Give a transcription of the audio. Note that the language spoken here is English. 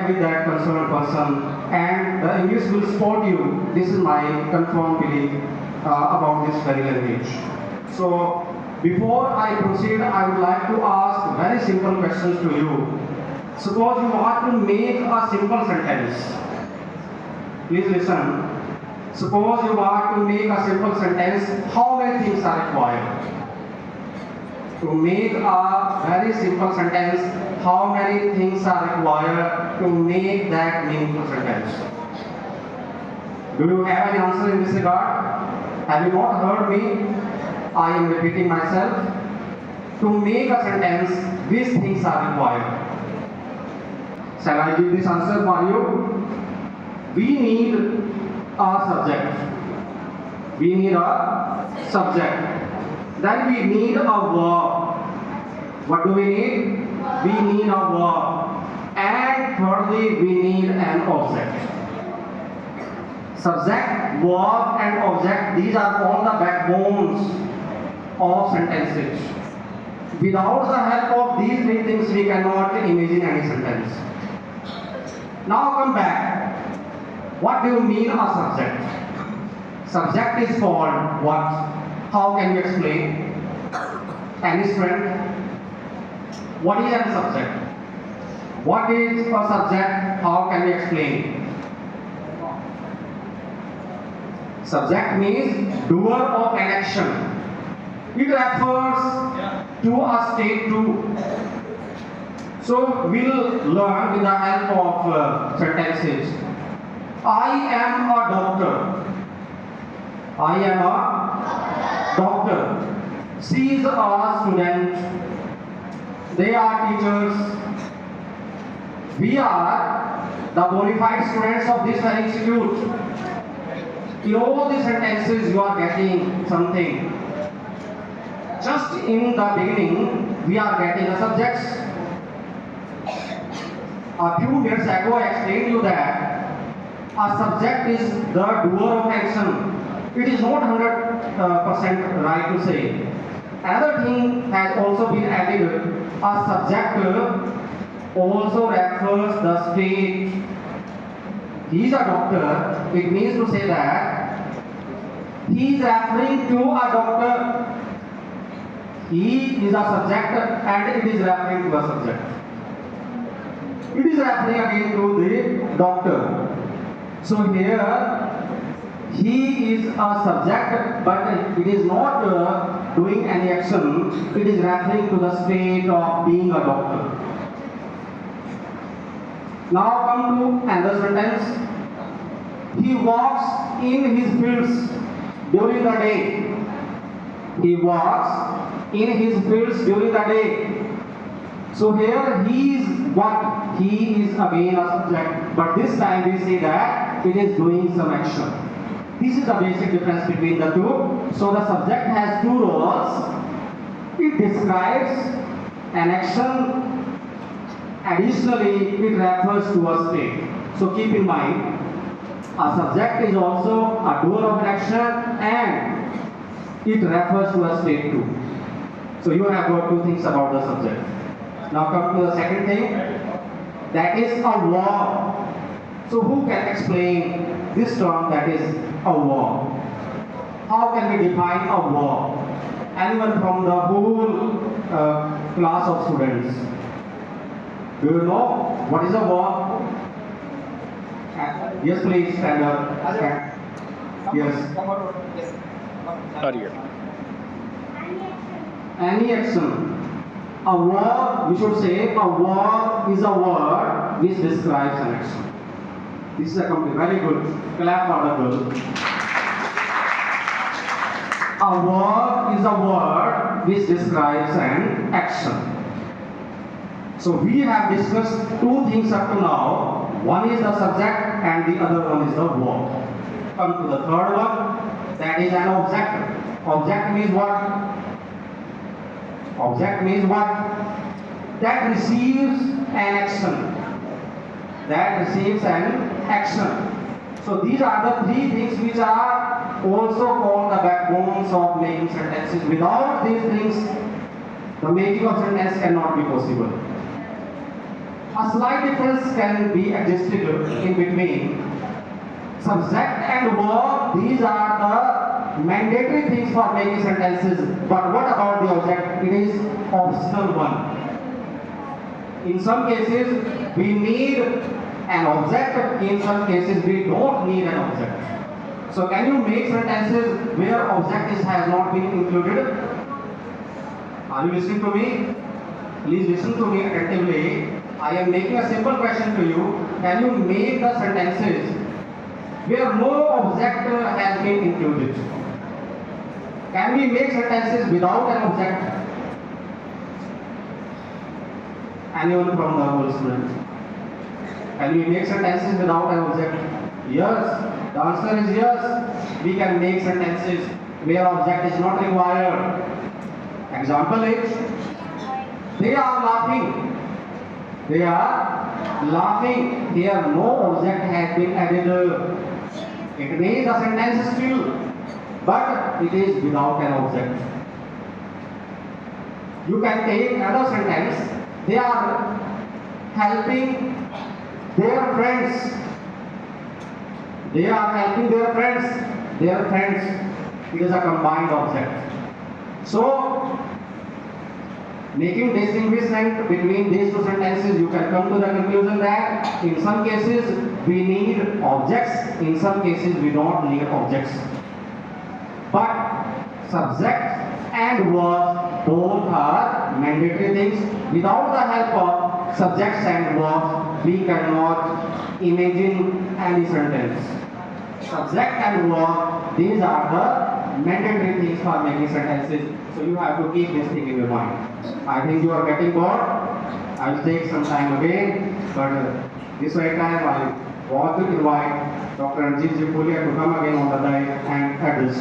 with that concerned person, and the English will support you. This is my confirmed belief about this very language. So, before I proceed, I would like to ask very simple questions to you. Suppose you want to make a simple sentence. Please listen. Suppose you want to make a simple sentence, how many things are required? To make a very simple sentence, how many things are required to make that meaningful sentence? Do you have an answer in this regard? Have you not heard me? I am repeating myself. To make a sentence, these things are required. Shall I give this answer for you? We need a subject. We need a subject. Then we need a verb. What do we need? We need a verb. And thirdly, we need an object. Subject, verb and object, these are all the backbones of sentences. Without the help of these three things, we cannot imagine any sentence. Now come back. What do you mean a subject? Subject is called what? How can you explain? Any strength? What is a subject? What is a subject? How can you explain? Subject means doer of an action. It refers to a state too. So we'll learn with the help of sentences. I am a doctor. I am a doctor. She is a student. They are teachers. We are the bona fide students of this institute. In all these sentences, you are getting something. Just in the beginning, we are getting the subjects. A few minutes ago, I explained you that a subject is the doer of action. It is not 100% right to say. Another thing has also been added. A subject also refers the state. He is a doctor. It means to say that he is referring to a doctor. He is a subject and it is referring to a subject. It is referring again to the doctor. So here, he is a subject, but it is not doing any action. It is referring to the state of being a doctor. Now come to another sentence. He walks in his fields during the day. He walks in his fields during the day. So here he is what? He is again a subject, but this time we say that it is doing some action. This is the basic difference between the two. So the subject has two roles. It describes an action. Additionally, it refers to a state. So keep in mind, a subject is also a doer of an action and it refers to a state too. So you have got two things about the subject. Now come to the second thing. That is a verb. So who can explain this term that is a verb? How can we define a verb? Anyone from the whole class of students? Do you know what is a verb? Yes, please stand up. Yes. Any action. A verb, we should say, a verb is a word which describes an action. This is a complete, very good. Clap for the girl. A verb is a word which describes an action. So we have discussed two things up to now. One is the subject and the other one is the verb. Come to the third one, that is an object. Object means what? Object means what? That receives an action. That receives an action. So these are the three things which are also called the backbones of making sentences. Without these things, the making of sentence cannot be possible. a slight difference can be adjusted in between. Subject and verb, these are the mandatory things for making sentences. But what about the object? It is optional one. In some cases, we need an object. In some cases, we don't need an object. So can you make sentences where object has not been included? Are you listening to me? Please listen to me attentively. I am making a simple question to you. Can you make the sentences where no object has been included? Can we make sentences without an object? Anyone from the whole students? Can we make sentences without an object? Yes. The answer is yes. We can make sentences where object is not required. Example is, they are laughing. They are laughing. Here no object has been added. It means the sentence is still, but it is without an object. You can take another sentence. They are helping their friends. They are helping their friends. Their friends. It is a combined object. So, making distinguishment between these two sentences, you can come to the conclusion that in some cases we need objects, in some cases we don't need objects. But subject and verb both are mandatory things. Without the help of subjects and verbs, we cannot imagine any sentence. Subject and verb, these are the mandatory things for making sentences. So you have to keep this thing in your mind. I think you are getting bored. I will take some time again, but this way time I want to invite Dr. Rajesh to come again on the day and address.